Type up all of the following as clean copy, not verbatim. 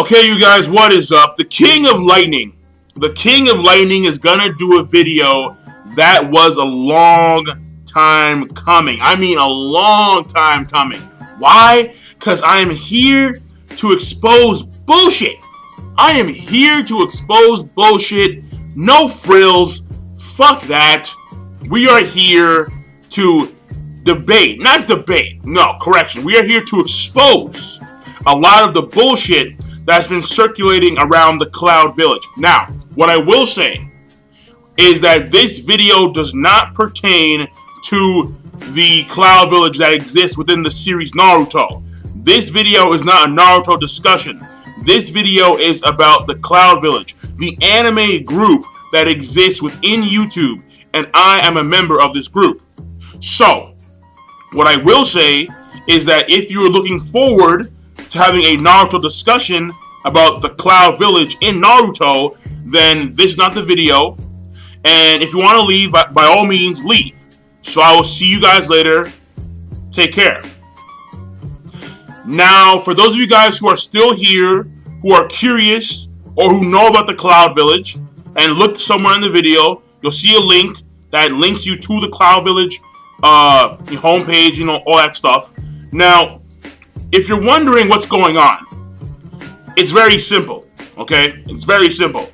Okay, you guys, what is up? The King of Lightning. The King of Lightning is gonna do a video that was a long time coming. I mean, a long time coming. Why? Because I am here to expose bullshit. I am here to expose bullshit. No frills. Fuck that. We are here to debate. Not debate. No, correction. We are here to expose a lot of the bullshit that's been circulating around the Cloud Village. Now, what I will say is that this video does not pertain to the Cloud Village that exists within the series Naruto. This video is not a Naruto discussion. This video is about the Cloud Village, the anime group that exists within YouTube, and I am a member of this group. So, what I will say is that if you're looking forward to having a Naruto discussion about the Cloud Village in Naruto, then this is not the video. And if you want to leave, by all means, leave. So I will see you guys later. Take care. Now, for those of you guys who are still here, who are curious, or who know about the Cloud Village, and look somewhere in the video, you'll see a link that links you to the Cloud Village homepage, all that stuff. Now, if you're wondering what's going on, it's very simple, okay? It's very simple.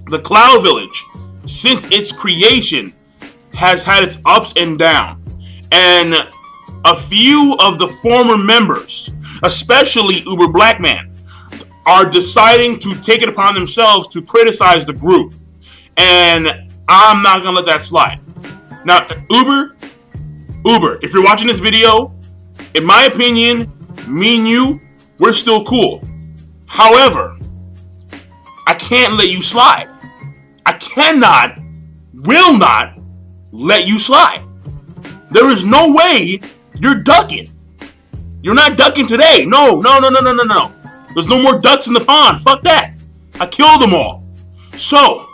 The Cloud Village, since its creation, has had its ups and downs. And a few of the former members, especially Uber Blackman, are deciding to take it upon themselves to criticize the group. And I'm not gonna let that slide. Now, Uber, if you're watching this video, in my opinion, me and you, we're still cool. However, I can't let you slide. I cannot, will not let you slide. There is no way you're ducking. You're not ducking today. No. There's no more ducks in the pond. Fuck that. I killed them all. So,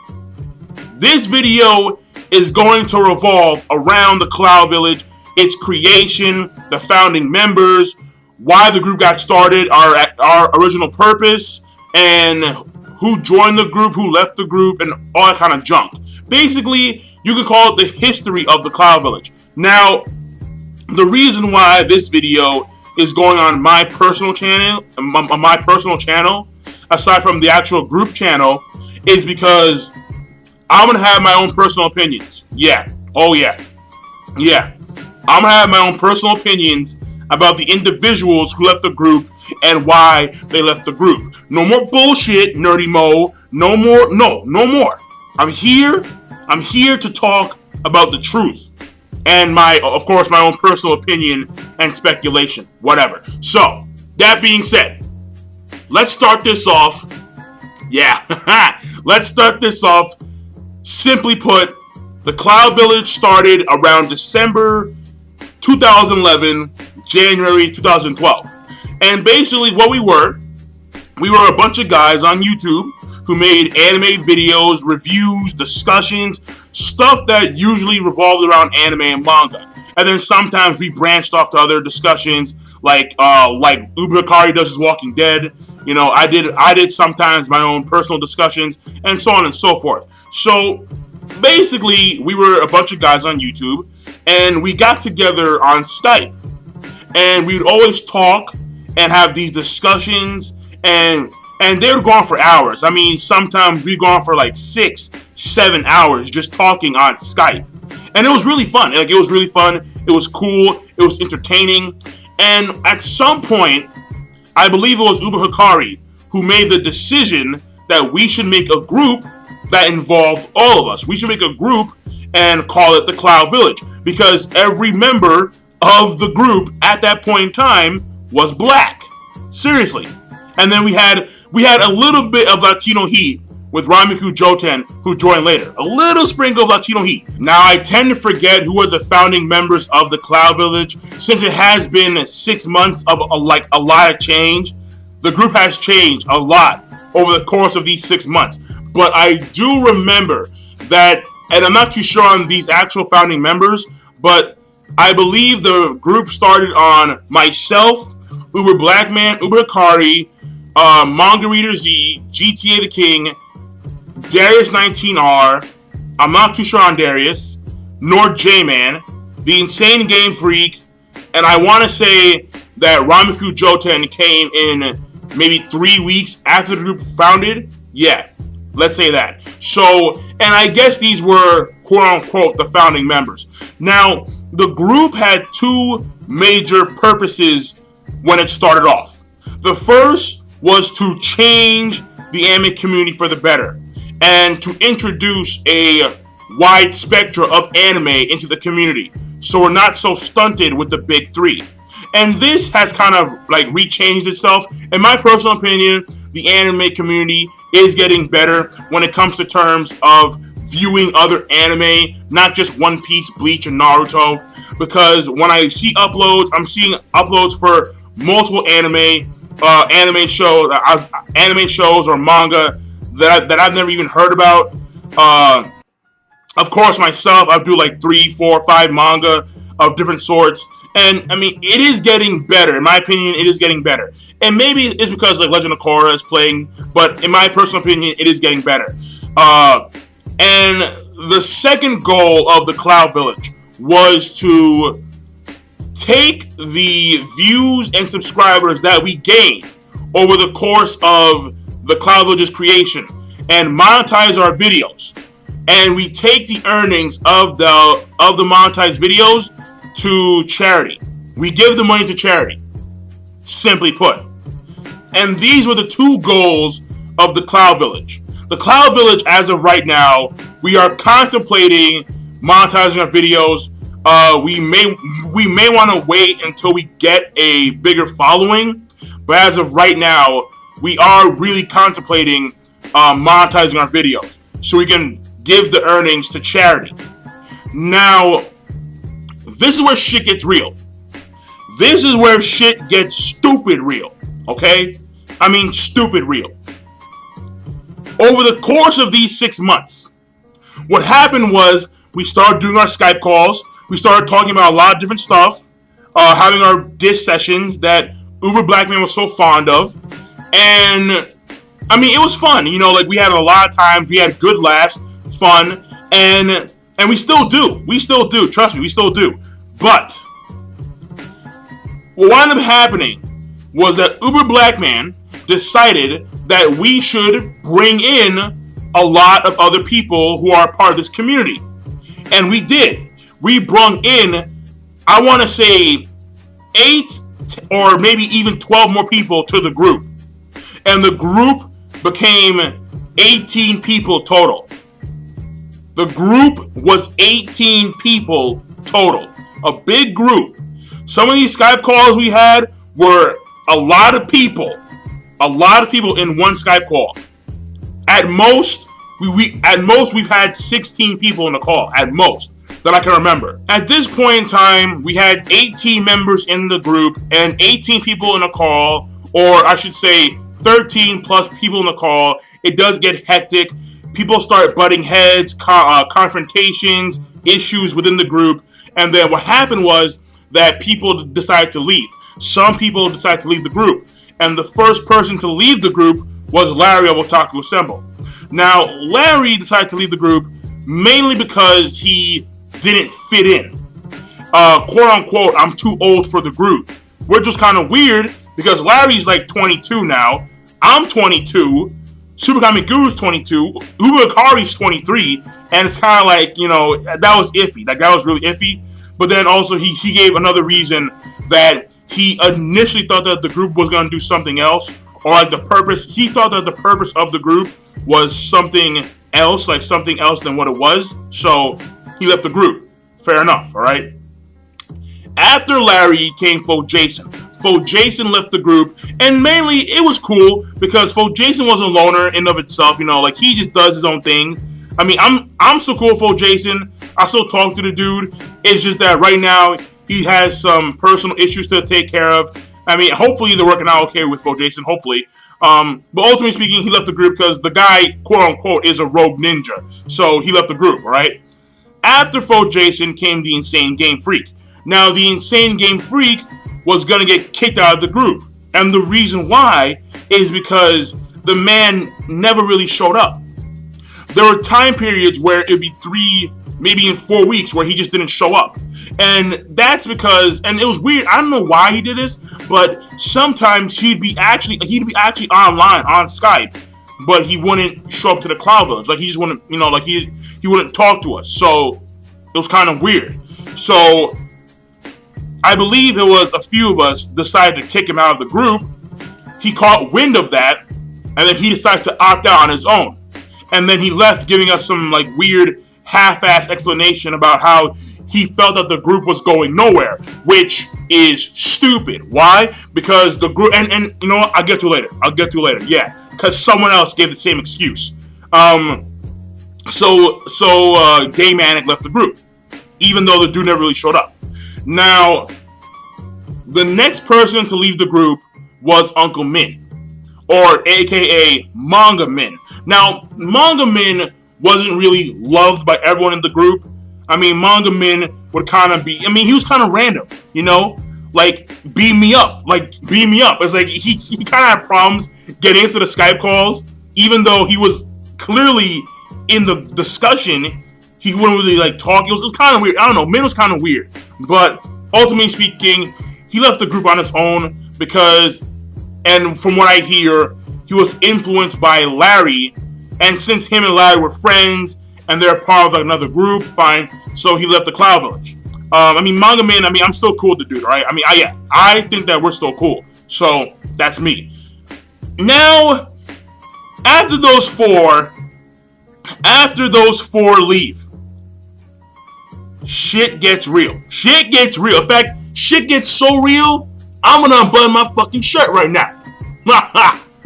this video is going to revolve around the Cloud Village, its creation, the founding members, why the group got started, our original purpose, and who joined the group, who left the group, and all that kind of junk. Basically, you can call it the history of the Cloud Village. Now, the reason why this video is going on my personal channel, aside from the actual group channel, is because I'm gonna have my own personal opinions. Yeah. Oh yeah. I'm gonna have my own personal opinions about the individuals who left the group and why they left the group. No more bullshit, Nerdy Mo. No more. I'm here to talk about the truth. And of course, my own personal opinion and speculation. Whatever. So, that being said, let's start this off. Yeah. Let's start this off. Simply put, the Cloud Village started around December 2011, January 2012. And basically what we were a bunch of guys on YouTube who made anime videos, reviews, discussions, stuff that usually revolved around anime and manga. And then sometimes we branched off to other discussions like Uber Hikari does his Walking Dead. I did sometimes my own personal discussions and so on and so forth. So basically, we were a bunch of guys on YouTube, and we got together on Skype, and we'd always talk and have these discussions, and they would go on for hours. I mean, sometimes we'd go on for like 6-7 hours just talking on Skype, and it was really fun. It was really fun. It was cool. It was entertaining, and at some point, I believe it was Uber Hikari who made the decision that we should make a group that involved all of us. We should make a group and call it the Cloud Village, because every member of the group at that point in time was black. Seriously. And then we had a little bit of Latino heat with Ramiku Joten, who joined later. A little sprinkle of Latino heat. Now, I tend to forget who are the founding members of the Cloud Village, since it has been 6 months of a lot of change. The group has changed a lot over the course of these 6 months. But I do remember that, and I'm not too sure on these actual founding members, but I believe the group started on myself, Uber Blackman, Uber Hikari, Manga Reader Z, GTA the King, Darius 19R, I'm not too sure on Darius, nor J-Man, the Insane Game Freak, and I want to say that Ramiku Joten came in maybe 3 weeks after the group founded. Yeah, let's say that. So, and I guess these were quote-unquote the founding members. Now, the group had two major purposes when it started off. The first was to change the anime community for the better and to introduce a wide spectrum of anime into the community, so we're not so stunted with the big three. And this has kind of like rechanged itself. In my personal opinion, the anime community is getting better when it comes to terms of viewing other anime, not just One Piece, Bleach, and Naruto. Because when I see uploads, I'm seeing uploads for multiple anime shows or manga that I've never even heard about. Of course, myself, I do like 3, 4, 5 manga of different sorts. And, I mean, it is getting better. In my opinion, it is getting better. And maybe it's because, like, Legend of Korra is playing. But in my personal opinion, it is getting better. And the second goal of the Cloud Village was to take the views and subscribers that we gained over the course of the Cloud Village's creation and monetize our videos. And we take the earnings of the monetized videos to charity. We give the money to charity, simply put. And these were the two goals of the Cloud Village. The Cloud Village, as of right now, we are contemplating monetizing our videos. We may want to wait until we get a bigger following, but as of right now, we are really contemplating monetizing our videos so we can give the earnings to charity. Now, this is where shit gets real. This is where shit gets stupid real. Okay? I mean, stupid real. Over the course of these 6 months, what happened was we started doing our Skype calls. We started talking about a lot of different stuff, having our diss sessions that Uber Blackman was so fond of. And, I mean, it was fun. You know, like, we had a lot of times. We had good laughs, fun, and we still do. We still do. Trust me, we still do. But what wound up happening was that Uber Blackman decided that we should bring in a lot of other people who are part of this community. And we did. We brought in, I want to say, 8 or maybe even 12 more people to the group. And the group became 18 people total. The group was 18 people total. A big group. Some of these Skype calls we had were a lot of people. A lot of people in one Skype call. At most, we've had 16 people in the call. At most, that I can remember. At this point in time, we had 18 members in the group and 18 people in a call, or I should say 13 plus people in the call. It does get hectic. People start butting heads, confrontations, issues within the group. And then what happened was that people decided to leave. Some people decided to leave the group. And the first person to leave the group was Larry of Otaku Assemble. Now, Larry decided to leave the group mainly because he didn't fit in. Quote unquote, I'm too old for the group. Which was kind of weird because Larry's like 22 now. I'm 22. Super Kami Guru's 22. Uber Akari's 23. And it's kind of like, you know, that was iffy. Like, that was really iffy. But then also he gave another reason that he initially thought that the group was going to do something else. Or like the purpose, he thought that the purpose of the group was something else, like something else than what it was. So he left the group. Fair enough, all right? After Larry came Fo Jason. Fo Jason left the group, and mainly it was cool because Fo Jason was a loner in of itself, you know, like he just does his own thing. I mean, I'm still cool with Fo Jason. I still talk to the dude. It's just that right now he has some personal issues to take care of. I mean, hopefully they're working out okay with Fo Jason, hopefully. But ultimately speaking, he left the group because the guy, quote unquote, is a rogue ninja. So he left the group, right? After Fo Jason came the Insane Game Freak. Now, the Insane Game Freak was going to get kicked out of the group. And the reason why is because the man never really showed up. There were time periods where it'd be 3, maybe in 4 weeks where he just didn't show up. And that's because, and it was weird, I don't know why he did this, but sometimes he'd be actually online on Skype, but he wouldn't show up to the Cloud Village. Like he just wouldn't, like he wouldn't talk to us. So it was kind of weird. So I believe it was a few of us decided to kick him out of the group. He caught wind of that, and then he decided to opt out on his own. And then he left giving us some like weird half-ass explanation about how he felt that the group was going nowhere, which is stupid. Why? Because the group, and you know what? I'll get to it later. Yeah, because someone else gave the same excuse. So Gay Manic left the group, even though the dude never really showed up. Now, the next person to leave the group was Uncle Min, or AKA Manga Min. Now, Manga Min wasn't really loved by everyone in the group. I mean, Manga Min would kind of be, he was kind of random, like, beam me up. It's like, he kind of had problems getting into the Skype calls, even though he was clearly in the discussion. He wouldn't really, like, talk. It was kind of weird. I don't know, Min was kind of weird. But, ultimately speaking, he left the group on his own because, and from what I hear, he was influenced by Larry. And since him and Larry were friends, and they're part of like another group, fine. So he left the Cloud Village. Manga Man, I'm still cool with the dude, right? I think that we're still cool. So that's me. Now, after those four leave, shit gets real. In fact, shit gets so real, I'm gonna unbutton my fucking shirt right now.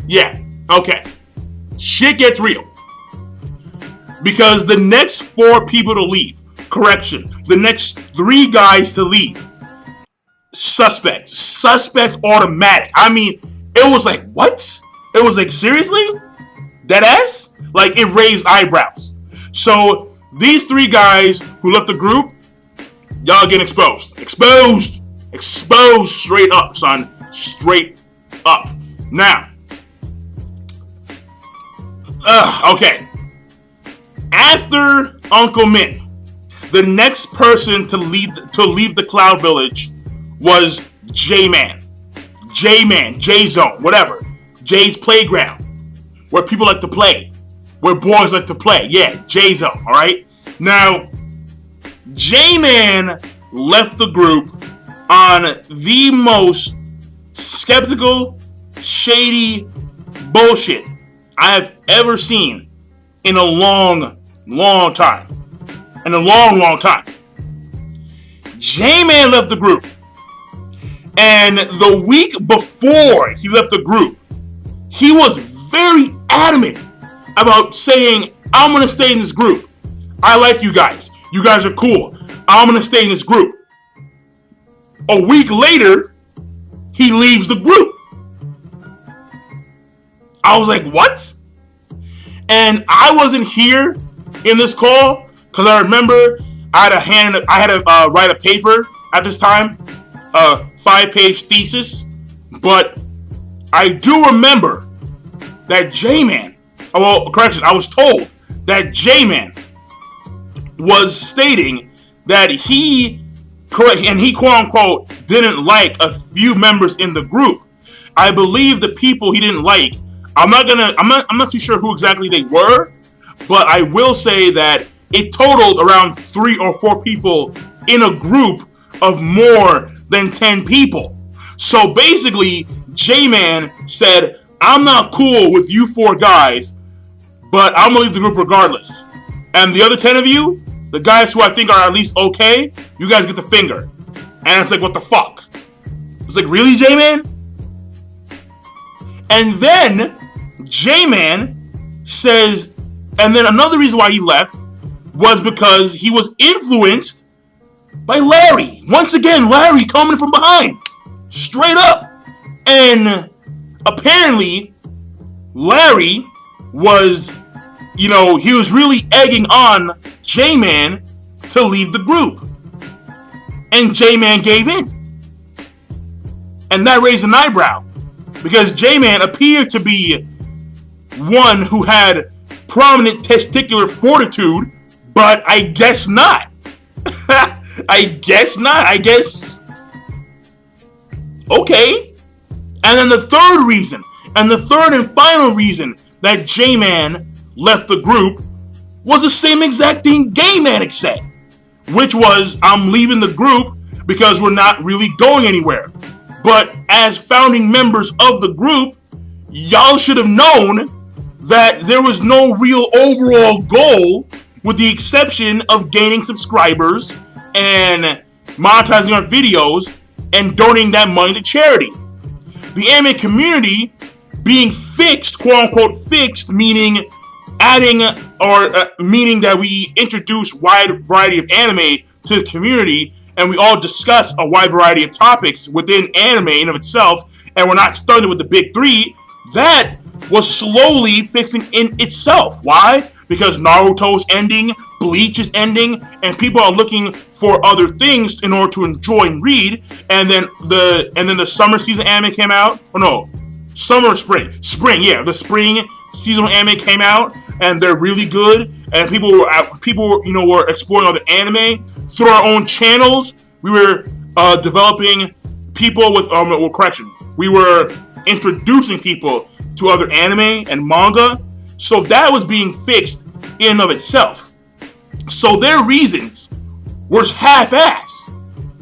Yeah, okay. Shit gets real. Because the next 4 people to leave, the next 3 guys to leave, suspect automatic. It was like, what? It was like, seriously? Deadass? Like, it raised eyebrows. So, these 3 guys who left the group, y'all getting exposed. Exposed straight up, son. Straight up. Now, okay. After Uncle Min, the next person to leave the Cloud Village was J-Man, J-Zone, whatever. Jay's Playground, where people like to play, where boys like to play. Yeah, J-Zone, alright? Now, J-Man left the group on the most skeptical, shady bullshit I have ever seen in a long time. J-Man left the group. And the week before he left the group, he was very adamant about saying, I'm going to stay in this group. I like you guys. You guys are cool. I'm going to stay in this group. A week later, he leaves the group. I was like, what? And I wasn't here in this call because I remember I had to write a paper at this time, a 5-page thesis. But I do remember that J-Man, I was told that J-Man was stating that he quote unquote didn't like a few members in the group. I believe the people he didn't like, I'm not too sure who exactly they were, but I will say that it totaled around 3 or 4 people in a group of more than 10 people. So basically, J-Man said, I'm not cool with you 4 guys, but I'm gonna leave the group regardless. And the other 10 of you, the guys who I think are at least okay, you guys get the finger. And it's like, what the fuck? It's like, really, J-Man? And then J-Man says, and then another reason why he left was because he was influenced by Larry. Once again, Larry coming from behind. Straight up. And apparently, Larry was, he was really egging on J-Man to leave the group. And J-Man gave in. And that raised an eyebrow. because J-Man appeared to be one who had prominent testicular fortitude, but I guess not. I guess not. I guess. Okay. And then the third reason, and the third and final reason that J-Man left the group was the same exact thing Gay-Man said, which was, I'm leaving the group because we're not really going anywhere. But as founding members of the group, y'all should have known that there was no real overall goal with the exception of gaining subscribers and monetizing our videos and donating that money to charity. The anime community being fixed, quote unquote fixed, meaning adding or meaning that we introduce wide variety of anime to the community and we all discuss a wide variety of topics within anime in of itself, and we're not starting with the big three. That was slowly fixing in itself. Why? Because Naruto's ending, Bleach is ending, and people are looking for other things in order to enjoy and read. And then the summer season anime came out. Oh no, summer or spring? Spring, yeah. The spring seasonal anime came out, and they're really good. And people were exploring other anime through our own channels. We were developing people with correction. We were introducing people to other anime and manga. So that was being fixed in and of itself. So their reasons were half-assed.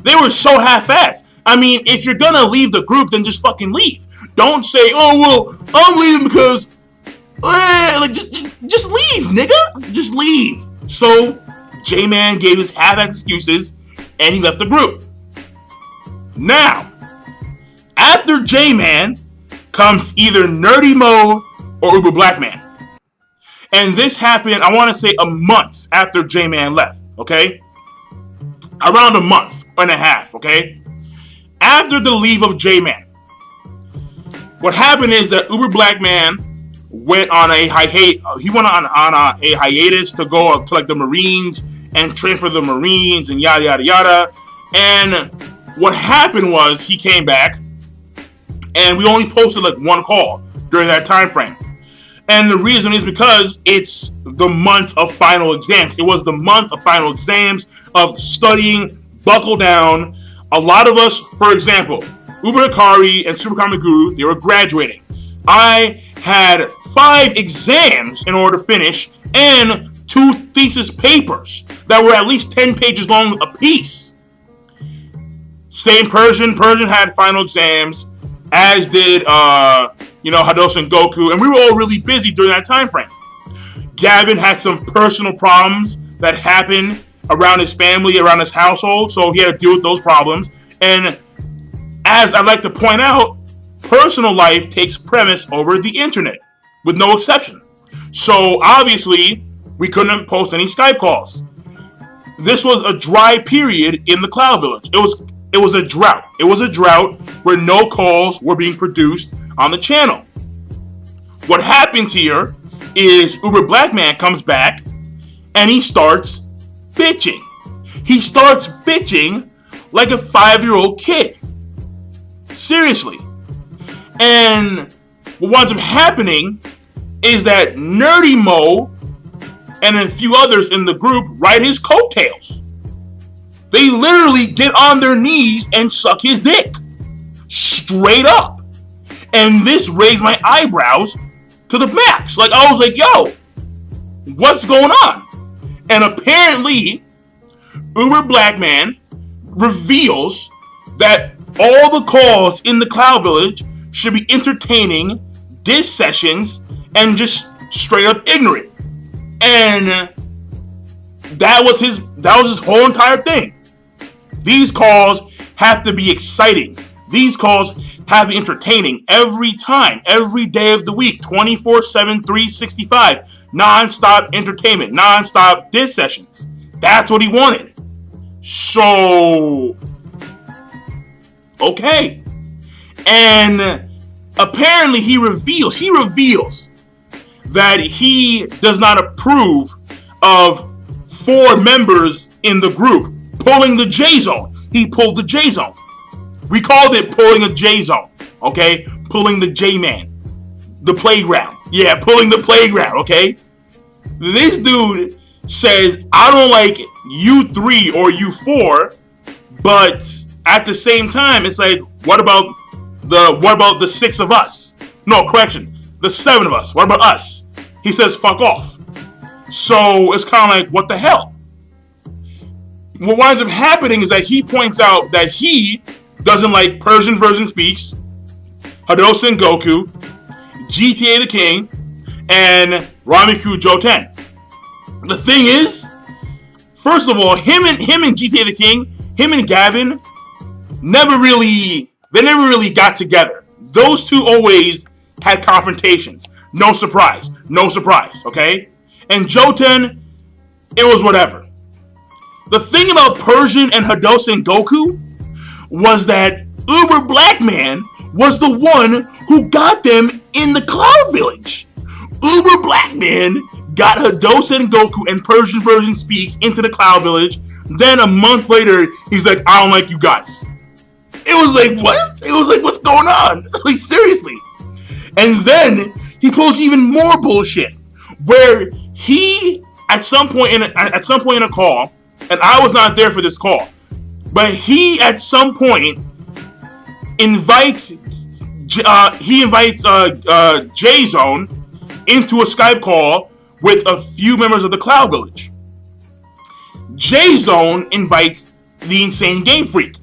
They were so half-assed. I mean, if you're gonna leave the group, then just fucking leave. Don't say, oh, well, I'm leaving because... just leave, nigga. Just leave. So, J-Man gave his half-assed excuses, and he left the group. Now, after J-Man comes either Nerdy Mo or Uber Black Man. And this happened, I want to say, a month after J-Man left, okay? Around a month and a half, okay? After the leave of J-Man, what happened is that Uber Black Man went on a hiatus to go up to like the Marines and train for the Marines and yada yada yada. And what happened was he came back and we only posted like one call during that time frame. And the reason is because it's the month of final exams. It was the month of final exams, of studying, buckle down. A lot of us, for example, Uber Hikari and Super Kamiguru, they were graduating. I had 5 exams in order to finish and 2 thesis papers that were at least 10 pages long apiece. Same Persian. Persian had final exams, as did Hadosu and Goku, and we were all really busy during that time frame. Gavin had some personal problems that happened around his family, around his household, so he had to deal with those problems. And as I like to point out, personal life takes premise over the internet, with no exception. So obviously, we couldn't post any Skype calls. This was a dry period in the Cloud Village. It was a drought. It was a drought where no calls were being produced on the channel. What happens here is Uber Black Man comes back and he starts bitching. He starts bitching like a 5-year-old kid. Seriously. And what winds up happening is that Nerdy Mo and a few others in the group ride his coattails. They literally get on their knees and suck his dick. Straight up. And this raised my eyebrows to the max. Like, I was like, yo, what's going on? And apparently, Uber Black Man reveals that all the calls in the Cloud Village should be entertaining, diss sessions, and just straight up ignorant. And that was his whole entire thing. These calls have to be exciting. These calls have to be entertaining every time, every day of the week, 24/7, 365, non-stop entertainment, non-stop diss sessions. That's what he wanted. So, okay. And apparently he reveals that he does not approve of 4 members in the group pulling the J-Zone. He pulled the J-Zone. We called it pulling a J-Zone, okay? pulling the J-Man, the playground. Yeah, pulling the playground, okay? This dude says, I don't like you 3 or you 4, but at the same time, it's like, what about the 6 of us? No, correction, the 7 of us. What about us? He says, fuck off. So it's kind of like, what the hell? What winds up happening is that he points out that he doesn't like Persian version speaks, Hadouken Goku, GTA the King, and Ramiku Joten. The thing is, first of all, him and GTA the King, him and Gavin, never really got together. Those two always had confrontations. No surprise, okay? And Joten, it was whatever. The thing about Persian and Hadouken Goku was that Uber Black Man was the one who got them in the Cloud Village. Uber Black Man got Hadouken Goku and Persian version speaks into the Cloud Village. Then a month later, he's like, I don't like you guys. It was like, what? It was like, what's going on? Like, seriously. And then he pulls even more bullshit, where he at some point in a call, and I was not there for this call, but he at some point invites J-Zone into a Skype call with a few members of the Cloud Village. J-Zone invites the Insane Game Freak.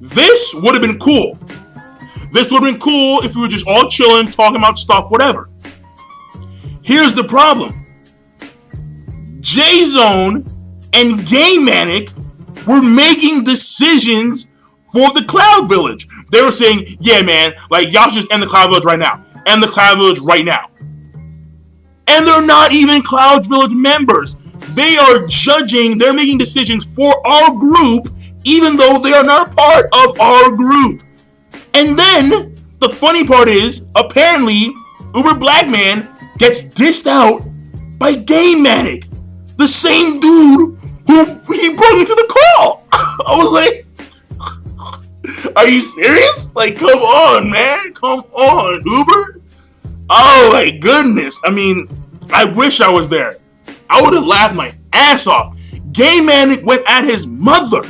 This would have been cool. This would have been cool if we were just all chilling, talking about stuff, whatever. Here's the problem. J-Zone and Game Manic were making decisions for the Cloud Village. They were saying, yeah, man, like, y'all should just end the Cloud Village right now. End the Cloud Village right now. And they're not even Cloud Village members. They are judging, they're making decisions for our group, even though they are not part of our group. And then, the funny part is, apparently, Uber Black Man gets dissed out by Game Manic, the same dude who he brought into the call. I was like, are you serious? Like, come on, man. Come on, Uber. Oh, my goodness. I mean, I wish I was there. I would have laughed my ass off. Game Manic went at his mother.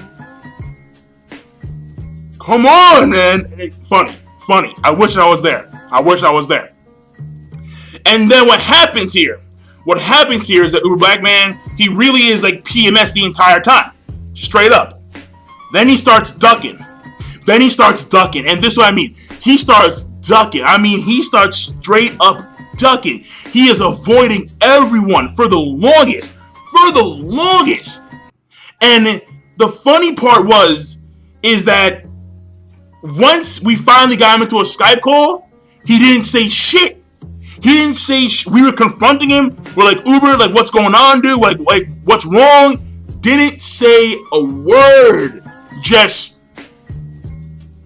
Come on, man. Funny. I wish I was there. And then what happens here? What happens here is that Uber Black Man, he really is like PMS the entire time. Straight up. Then he starts ducking. And this is what I mean. He starts ducking. He starts straight up ducking. He is avoiding everyone for the longest. And the funny part is that once we finally got him into a Skype call, he didn't say shit. We were confronting him. We're like, Uber, like, what's going on, dude? Like, what's wrong? Didn't say a word. Just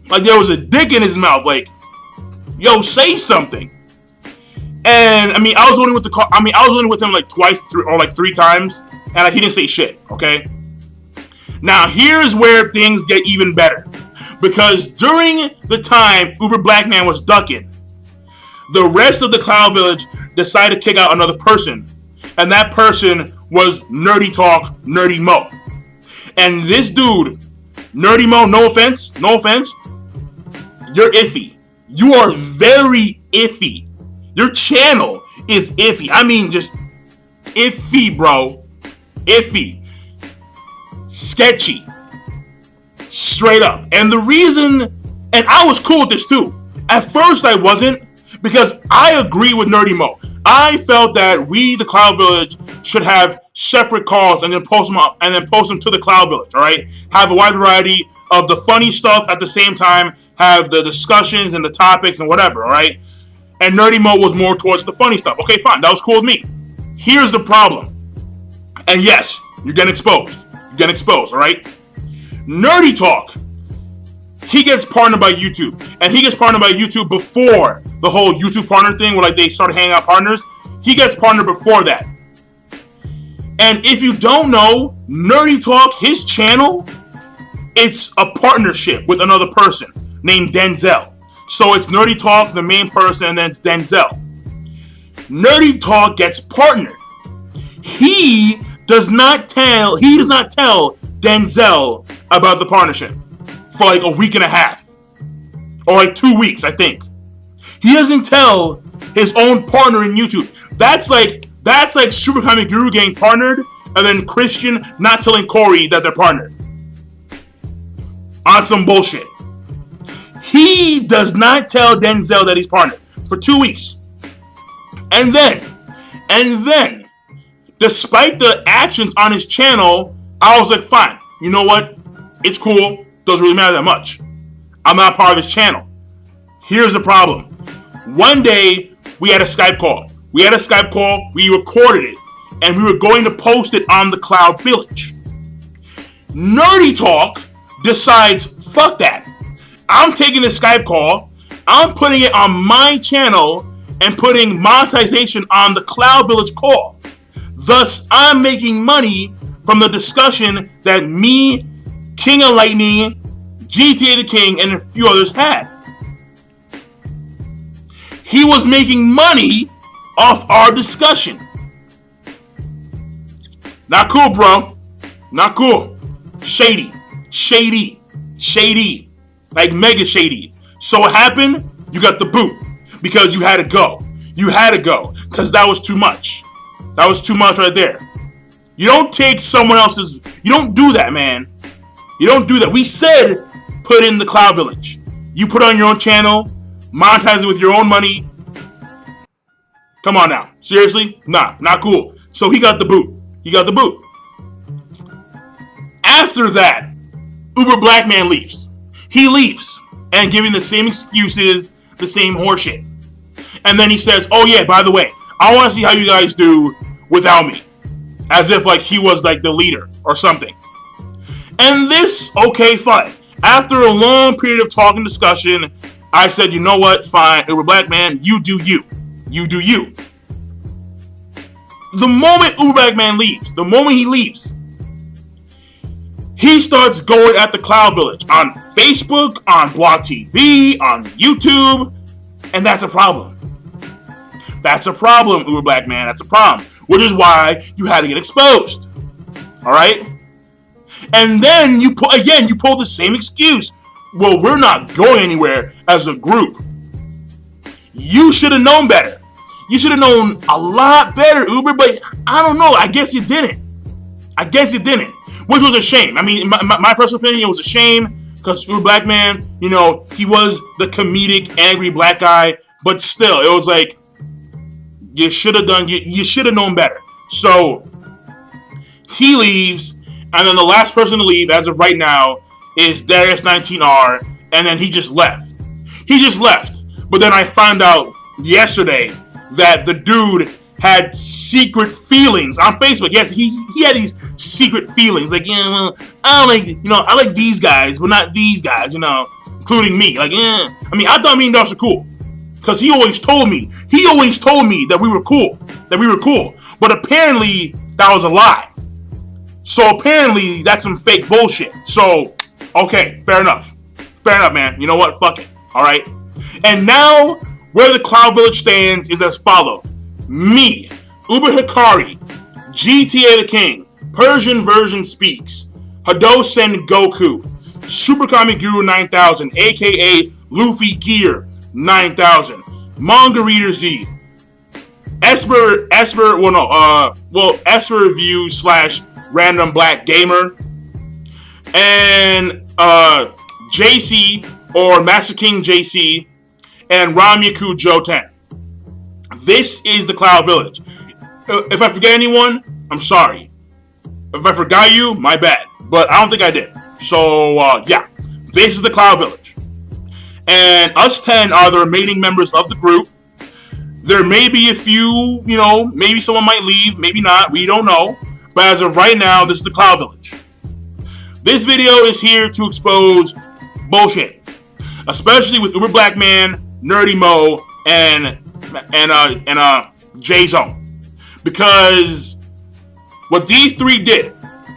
like there was a dick in his mouth. Like, yo, say something. And I was only with the call. I was only with him like twice or like 3 times, and like, he didn't say shit. Okay. Now here's where things get even better, because during the time Uber Black Man was ducking, the rest of the Cloud Village decided to kick out another person, and that person was Nerdy Talk, Nerdy Mo. And this dude, Nerdy Mo, no offense, you're iffy. You are very iffy. Your channel is iffy. Just iffy, bro. Iffy. Sketchy. Straight up. And the reason, and I was cool with this too. At first I wasn't, because I agree with Nerdy Mo. I felt that we, the Cloud Village, should have separate calls and then post them up and then post them to the Cloud Village. All right, have a wide variety of the funny stuff at the same time. Have the discussions and the topics and whatever. All right, and Nerdy Mo was more towards the funny stuff. Okay, fine, that was cool with me. Here's the problem, and yes, you're getting exposed. All right, Nerdy Talk. He gets partnered by YouTube. And he gets partnered by YouTube before the whole YouTube partner thing where like they started hanging out partners. He gets partnered before that. And if you don't know, Nerdy Talk, his channel, it's a partnership with another person named Denzel. So it's Nerdy Talk, the main person, and then it's Denzel. Nerdy Talk gets partnered. He does not tell Denzel about the partnership for like a week and a half. Or like 2 weeks, I think. He doesn't tell his own partner in YouTube. That's like Super Comic Guru getting partnered, and then Christian not telling Corey that they're partnered. On some bullshit. He does not tell Denzel that he's partnered for 2 weeks. And then, despite the actions on his channel, I was like, fine. You know what? It's cool. Doesn't really matter that much. I'm not part of his channel. Here's the problem. One day, we had a Skype call. We recorded it, and we were going to post it on the Cloud Village. Nerdy Talk decides, fuck that. I'm taking the Skype call, I'm putting it on my channel, and putting monetization on the Cloud Village call. Thus, I'm making money from the discussion that me, King of Lightning, GTA the King, and a few others had. He was making money off our discussion. Not cool, bro. Not cool. Shady. Like mega shady. So what happened? You got the boot. Because you had to go. Because that was too much. That was too much right there. You don't take someone else's... You don't do that, man. You don't do that. We said put in the Cloud Village. You put it on your own channel. Monetize it with your own money. Come on now. Seriously? Nah, not cool. So he got the boot. After that, Uber Black Man leaves. He leaves. And giving the same excuses, the same horseshit. And then he says, oh yeah, by the way, I want to see how you guys do without me. As if like he was like the leader or something. And this, okay, fine. After a long period of talk and discussion, I said, you know what, fine, Uber Black Man, you do you. The moment Uber Black Man leaves, he starts going at the Cloud Village on Facebook, on Block TV, on YouTube, and that's a problem. That's a problem, Uber Black Man. That's a problem. Which is why you had to get exposed. Alright? And then you pull the same excuse. Well, we're not going anywhere as a group. You should have known better. You should have known a lot better, Uber, but I don't know. I guess you didn't. Which was a shame. I mean, my personal opinion, it was a shame because Uber Black Man, you know, he was the comedic, angry black guy, but still, it was like, you should have known better. So, he leaves, and then the last person to leave, as of right now, is Darius19R, and then he just left. But then I found out yesterday that the dude had secret feelings on Facebook. He had these secret feelings. Like, yeah, well, I like these guys, but not these guys, including me. Like, yeah. I mean, I thought me and Doss were cool. Because he always told me that we were cool. But apparently, that was a lie. So apparently, that's some fake bullshit. So, okay, fair enough, man. You know what? Fuck it. Alright? And now, where the Cloud Village stands is as follows. Me, Uber Hikari, GTA the King, Persian Version Speaks, Hadosen Goku, Super Comic Guru 9000, aka Luffy Gear 9000, Manga Reader Z, Esper Review / Random Black Gamer, and JC or Master King JC, and Ramyaku Joten. This is the Cloud Village. If I forget anyone, I'm sorry. If I forgot you, my bad. But I don't think I did. So, yeah. This is the Cloud Village. And us 10 are the remaining members of the group. There may be a few, maybe someone might leave, maybe not. We don't know. But as of right now, this is the Cloud Village. This video is here to expose bullshit. Especially with Uber Black Man, Nerdy Mo, and J-Zone. Because what these three did,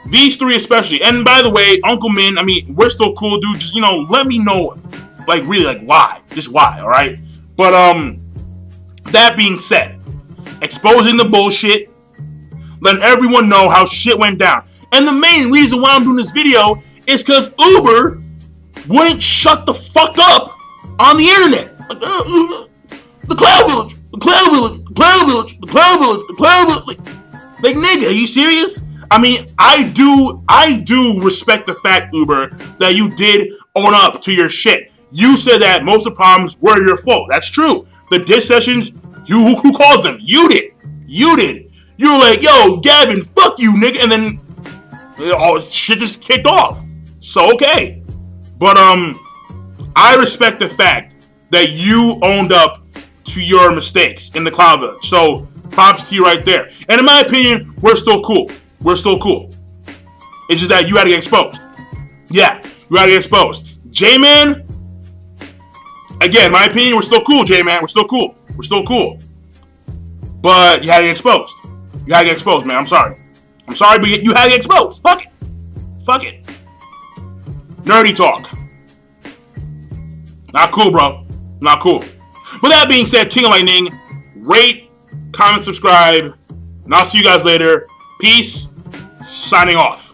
these three especially, and by the way, Uncle Min, I mean, we're still cool, dude. Just, let me know Like, really, like, why? Just why, alright? But, that being said, exposing the bullshit, letting everyone know how shit went down. And the main reason why I'm doing this video is because Uber wouldn't shut the fuck up on the internet. Like, the Cloud Village, the Cloud Village, the Cloud Village, the Cloud Village, the Cloud Village. Like, nigga, are you serious? I mean, I do respect the fact, Uber, that you did own up to your shit. You said that most of the problems were your fault. That's true. The diss sessions, who caused them? You did. You did. You were like, yo, Gavin, fuck you, nigga. And then all shit just kicked off. So, okay. But, I respect the fact that you owned up to your mistakes in the Cloud Village. So, props to you right there. And in my opinion, we're still cool. We're still cool. It's just that you had to get exposed. Yeah, you had to get exposed. J-Man, again, in my opinion, we're still cool, J-Man. We're still cool. We're still cool. But you had to get exposed. You had to get exposed, man. I'm sorry. I'm sorry, but you had to get exposed. Fuck it. Fuck it. Nerdy talk. Not cool, bro. Not cool. With that being said, King of Lightning, rate, comment, subscribe, and I'll see you guys later. Peace. Signing off.